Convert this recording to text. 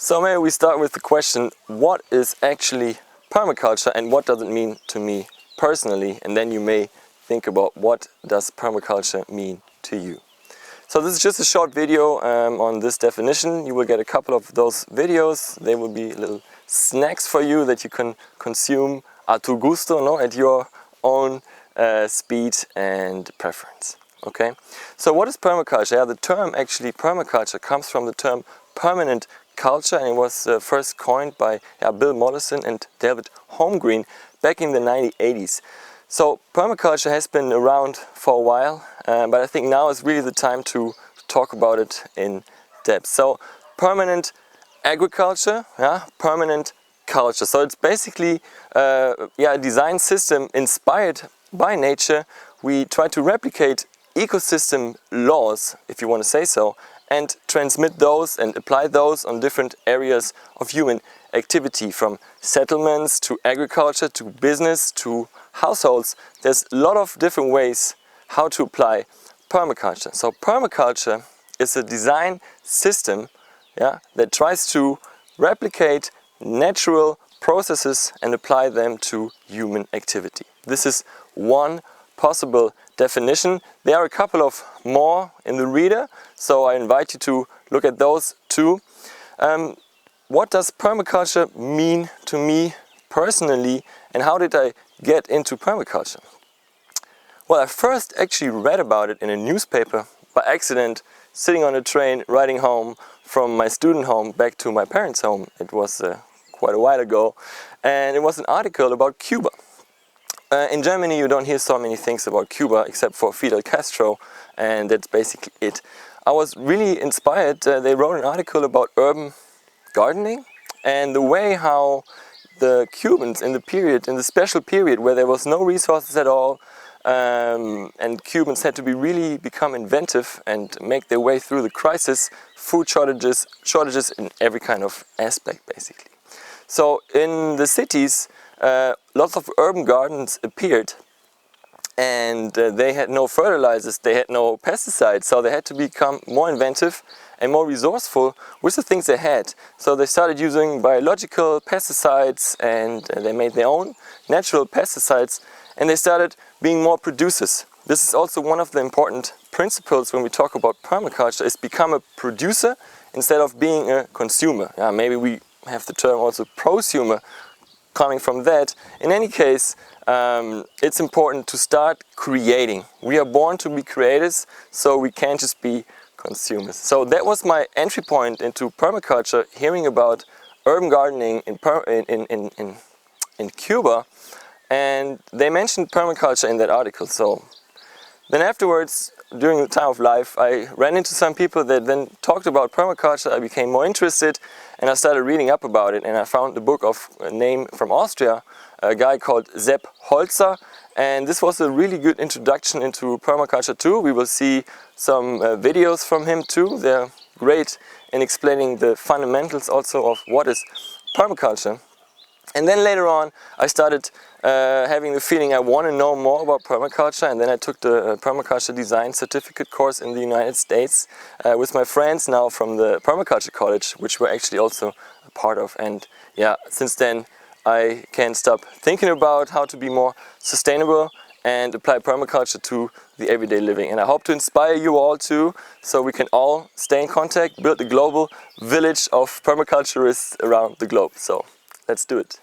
So maybe we start with the question, what is actually permaculture and what does it mean to me personally? And then you may think about what does permaculture mean to you. So this is just a short video on this definition. You will get a couple of those videos. They will be little snacks for you that you can consume a tu gusto, no? At your own speed and preference. Okay, so what is permaculture? Yeah, the term actually permaculture comes from the term permanent culture, and it was first coined by Bill Mollison and David Holmgreen back in the 1980s. So permaculture has been around for a while, but I think now is really the time to talk about it in depth. So permanent agriculture, permanent culture. So it's basically a design system inspired by nature. We try to replicate ecosystem laws, if you want to say so, and transmit those and apply those on different areas of human activity, from settlements to agriculture to business to households. There's a lot of different ways how to apply permaculture. So permaculture is a design system that tries to replicate natural processes and apply them to human activity. This is one possible definition. There are a couple of more in the reader, so I invite you to look at those too. What does permaculture mean to me personally, and how did I get into permaculture? Well, I first actually read about it in a newspaper by accident, sitting on a train riding home from my student home back to my parents' home. It was quite a while ago, and it was an article about Cuba. In Germany you don't hear so many things about Cuba except for Fidel Castro, and that's basically it. I was really inspired. They wrote an article about urban gardening and the way how the Cubans in the special period where there was no resources at all, and Cubans had to really become inventive and make their way through the crisis, food shortages in every kind of aspect basically. So in the cities lots of urban gardens appeared, and they had no fertilizers, they had no pesticides, so they had to become more inventive and more resourceful with the things they had. So they started using biological pesticides, and they made their own natural pesticides, and they started being more producers. This is also one of the important principles when we talk about permaculture, is become a producer instead of being a consumer. Maybe we have the term also prosumer coming from that. In any case, it's important to start creating. We are born to be creators, so we can't just be consumers. So that was my entry point into permaculture, hearing about urban gardening in Cuba, and they mentioned permaculture in that article. So then afterwards, during the time of life, I ran into some people that then talked about permaculture. I became more interested and I started reading up about it, and I found the book of a name from Austria, a guy called Sepp Holzer, and this was a really good introduction into permaculture too. We will see some videos from him too. They're great in explaining the fundamentals also of what is permaculture. And then later on I started having the feeling I want to know more about permaculture, and then I took the permaculture design certificate course in the United States with my friends now from the Permaculture College, which we're actually also a part of. And since then I can't stop thinking about how to be more sustainable and apply permaculture to the everyday living. And I hope to inspire you all too, so we can all stay in contact, build a global village of permaculturists around the globe. So let's do it.